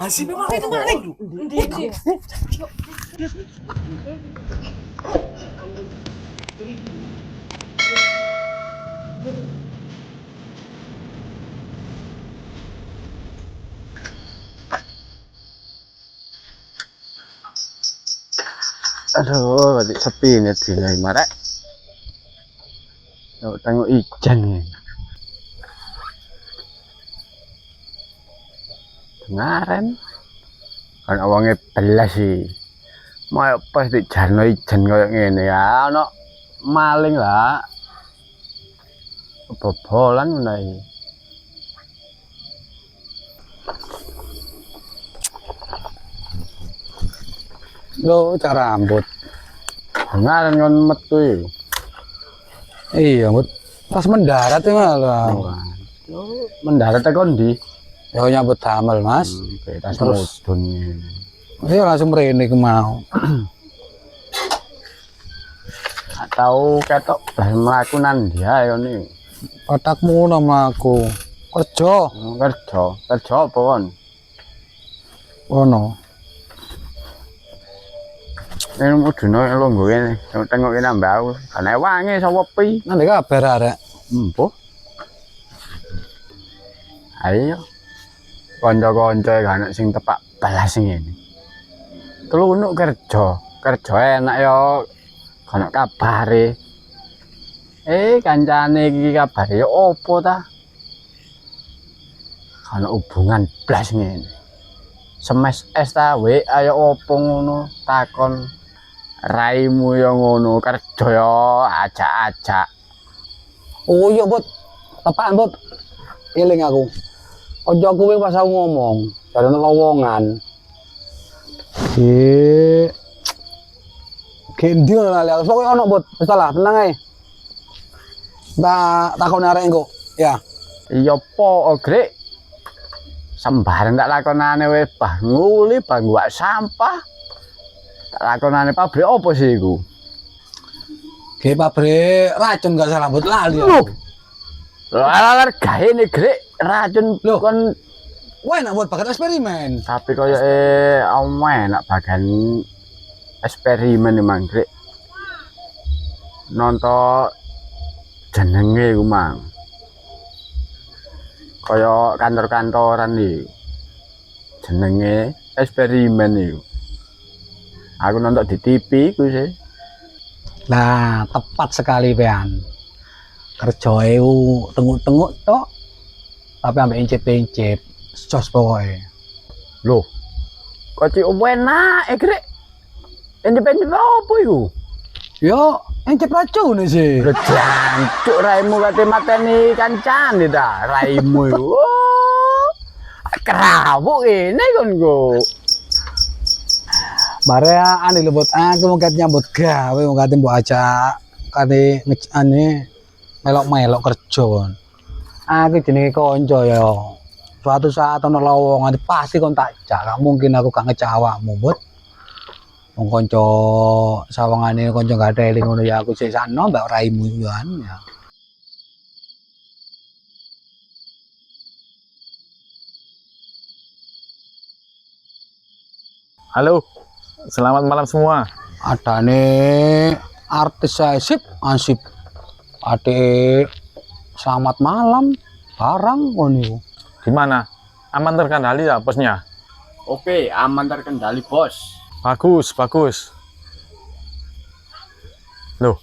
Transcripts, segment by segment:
Asih memang itu maling. Ndi. Aduh, balik sepi nih tinggal marek. Tengok ijan nih. Kemarin kan awangnya belas sih. Mau pas di jano ijan kayak gini ya, no maling lah. Bobolan nih. Lo cara rambut. Kemarin kan metu itu. Iya, Bud. Pas mendarat ya malah. Mendarat kan di. Ya nyambut damel, Mas. Terus Terus mudun. iya langsung merene ke mau. Atau ketok blas melakukan dia ya nih. Otakmu nama aku. Kerja. Kerja apa kan? Ono. Ini mudun lo gue tengok ini nambah aku. Karena wangi sama pi. Nanti kabar arek. Empuh. Ayo. Konco-konco kan sing tepak balas ngene. Kelunuk kerja enak ya. Kono kabare. Kancane iki kabare ya opo ta? Kono hubungan blas ngene. Semes es ta WA ya opo ngono takon. Raimu ya ngono kerja ya ajak-ajak. Oh iya, Bud. Tepaan, Bud. Eling aku. Ojo kuwi pas aku ngomong, jarene lowongan. Ki ndi lali aku pokoke ono, Bud. Wis lah, tenang ae. Takon arek engko. Ya. Iya po, Grek. Sembarang tak lakonane wis bah nguli, bah nguwak sampah. Tak lakonane pabrik apa sih iku? Ki pabrik racun gak salah, Bud. Lali aku. Lalar gawe nih Grek racun Loh. kon Wah, enak buat bakat eksperimen. tapi koyo enak bagian eksperimen emang Grek. Nonton jenenge iku mang. Kaya kantor-kantoran iki. Jenenge eksperimen iku. Aku nonton di TV iku sih. Nah, tepat sekali, Pean. Kerja itu tenguk-tenguk tok. Tapi sampai incip-incip. Jos pokoknya. Loh. Kok cik enak Grek. Independen apa iku? Yo, incip racun sih. Udah jancuk raimu kate mateni kancane ta, raimu iku. Kerawuk ini kon go. Bare ane lebot aku mau nyambut gawe mau kate mbok ajak kate ngecane melok-melok kerja kon. Aku jenenge kanca ya. Suatu saat ono lowongan pasti kon tak jak, gak mungkin aku gak ngecak awakmu, Bud. Wong kanca sawangane kanca gak ada eling ngono ya aku sik sakno mbak raimu yo ya. Halo. Selamat malam semua. Adane artis saya sip ansip. Ade selamat malam barang ngono. Gimana? Aman terkendali ya posnya? Oke, aman terkendali, Bos. Bagus, bagus. Loh.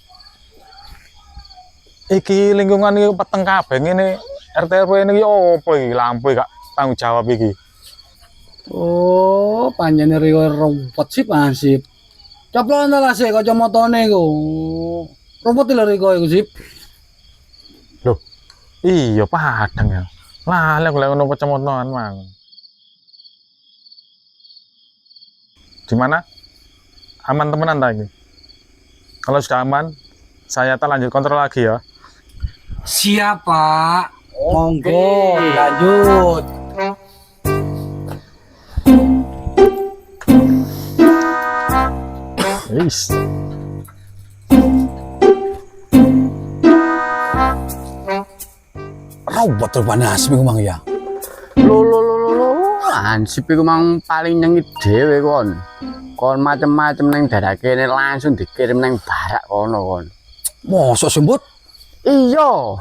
Iki lingkungan iki peteng kabeh ngene. RT RW ini opo iki lampu gak tanggung jawab iki. Oh, panjane riyo rumput sip ansip. Coplon ta lah sik kacamatane iku. Rumput lho riko iku sip. Loh. Iya padang ya. Lah aku lek ngono kacamataan mang. Di mana? Aman temenan ta iki? Kalau sudah aman, saya lanjut kontrol lagi ya. Siapa? Monggo lanjut. Wis. Robot rupanya asmi kumang ya. Lo Hansip iku mang paling nyengit dhewe kon. Kon macem-macem nang daerah kene langsung dikirim nang barak kono kon. Mosok sih, Mbut? Iya.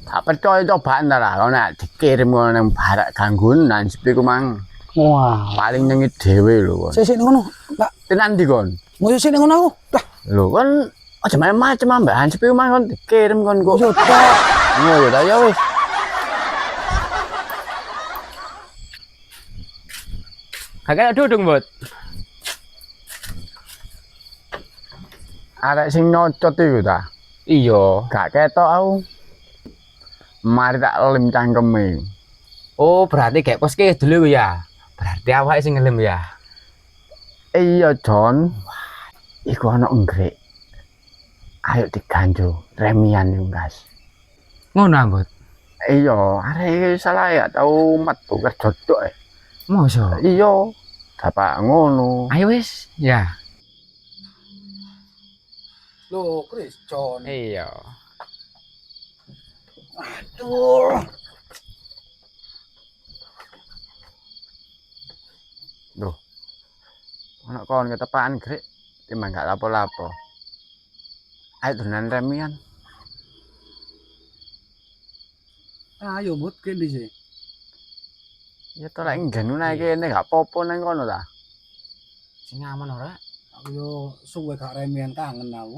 Tak percaya cobaan ta lah kon nek dikirim kono nang barak gangguan Hansip iku mang Wah. paling nyengit dhewe lho kon. Sik ngono, Pak. Tenan ndi kon? Mosok sik ngono aku. Lah, Lho kon aja macem-macem ambek Hansip iku mang kon dikirim kon kok. yo tok. Oh ya ta ya wis. Kakek dudung, Bot. Arek sing nyocot iku ta. Iya. Gak ketok aku. Mari tak lem cangkeme. Oh, berarti kayak poske dulu ya. Berarti awake sing ngelem ya. Iya, John. Iku ana nggrek. Ayo diganjo remian yo, Guys. Ngono, Bot. Iya, arek iki salah ya tau metu kerja tok. Mosok. Iya. Dapat ngono. Ayo wis, ya. Loh, Chris John. Iya. Aduh. Loh. Ana kon ketepaan grek timbang gak lapo-lapo. Ayo dolan remian. Ayo, Mbut, kene sih. Ya to lek nggen nae kene gak apa-apa nang kono ta. Sing aman ora? Aku yo suwe gak remian kangen aku.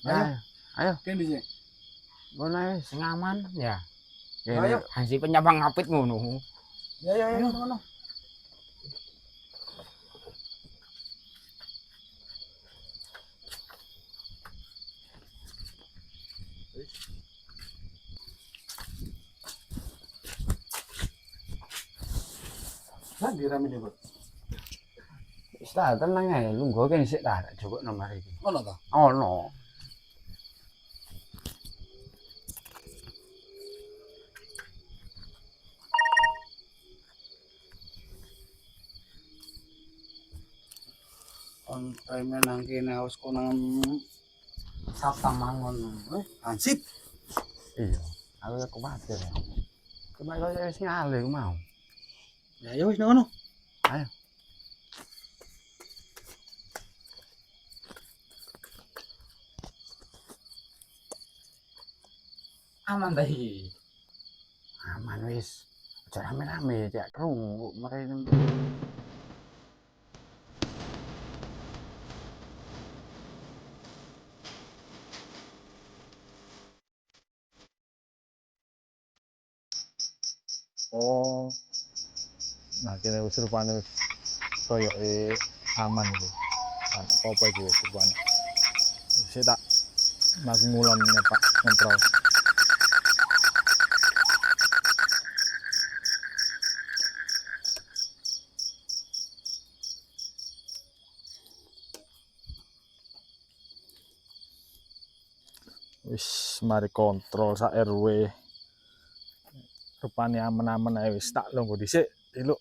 Ayo, ayo, Kene sih. ngono ae wis. Sing aman, ya. Kene. Ayo. Hansi penyabang ngapit ngono. Ya ya ya ngono. Lah dirami Mbut. Wis ta tenang ae, lungguh kene sik ta, tak jupuk nomor iki. Ngono ta? Ono. On time nang kene harus konang sapa mangon. Hansip. Iya, aku ya kuwatir ya. Coba kok wis ngale ku mau. Ya ya wis ngono. Ayo. Aman tadi. Aman wis. Aja rame-rame ya krungu mereka. Oh. Nah, kene wis rupane wis koyoke aman iki. Apa iki wis rupane. Sik tak aku ngulon nyepak ngontrol. Wis mari kontrol sak RW. Rupane aman-aman ae wis tak lungguh dhisik, Diluk.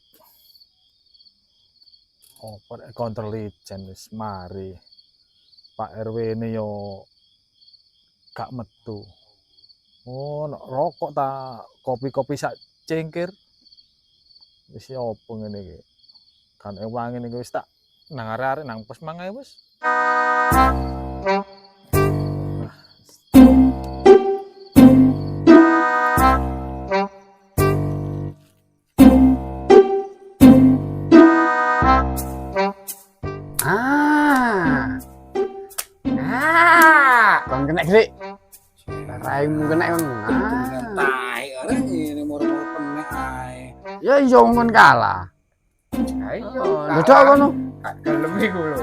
Oh, pada kontrol ijen wis mari. Pak RW ini yo gak metu. Oh, nek rokok ta kopi-kopi sak cengkir. Wis yo opo ngene iki. Kan wangi niku wis tak nang arek-arek nang pos mangae wis. Kon kena grek. Raimu kena kon. Tai arek ini moro-moro kena ae. Ya iya kon kalah. Ayo. Dodok kono. Gelem iku lho.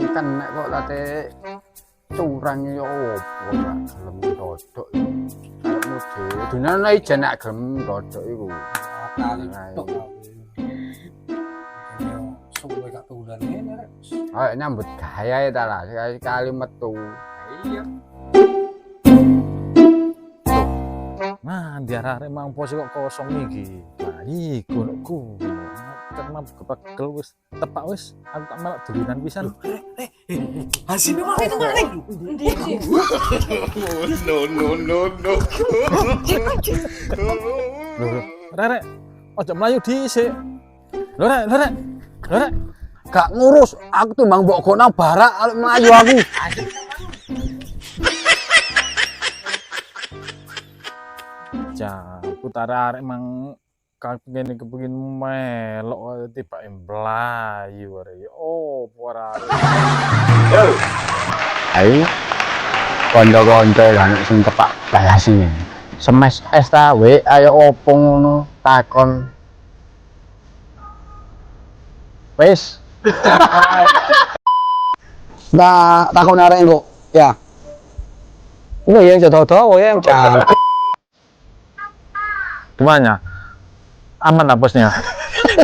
Kena kok late curang ya opo gak gelem dodok. Karepmu dhewe. Dunane ijen nek gelem dodok iku. Kali tok. Suwe gak tulan ngene rek. Ayo nyambut gayae ta lah, sekali metu. Iya. Nah, di arek mang pos kok kosong iki. Nah, iku nek ku. mah pegel wis tepak wis aku tak melok dolinan pisan. Hasilnya malah itu malah. Lho, Rek, ojo mlayu dhisik. Lho Rek. Gak ngurus, aku timbang mbok go nang barak arep mlayu aku. Ja, putara arek mang kepengin melok tiba mlayu arek. Oh, ora. Ayo kanca-kanca lan sing tepak balas iki. Semes es ta we ayo opo ngono takon. Wis. Nah, takon arek kok. Ya. Ini yang jodoh-jodoh ya yang cantik. Gimana? Aman lah bosnya.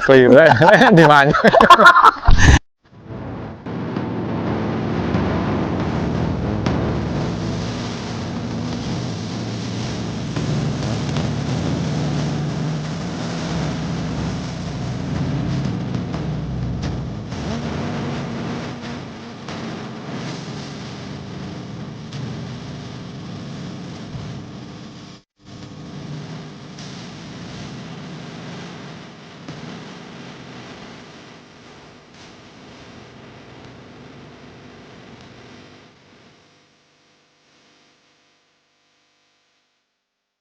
Clear. Di mana?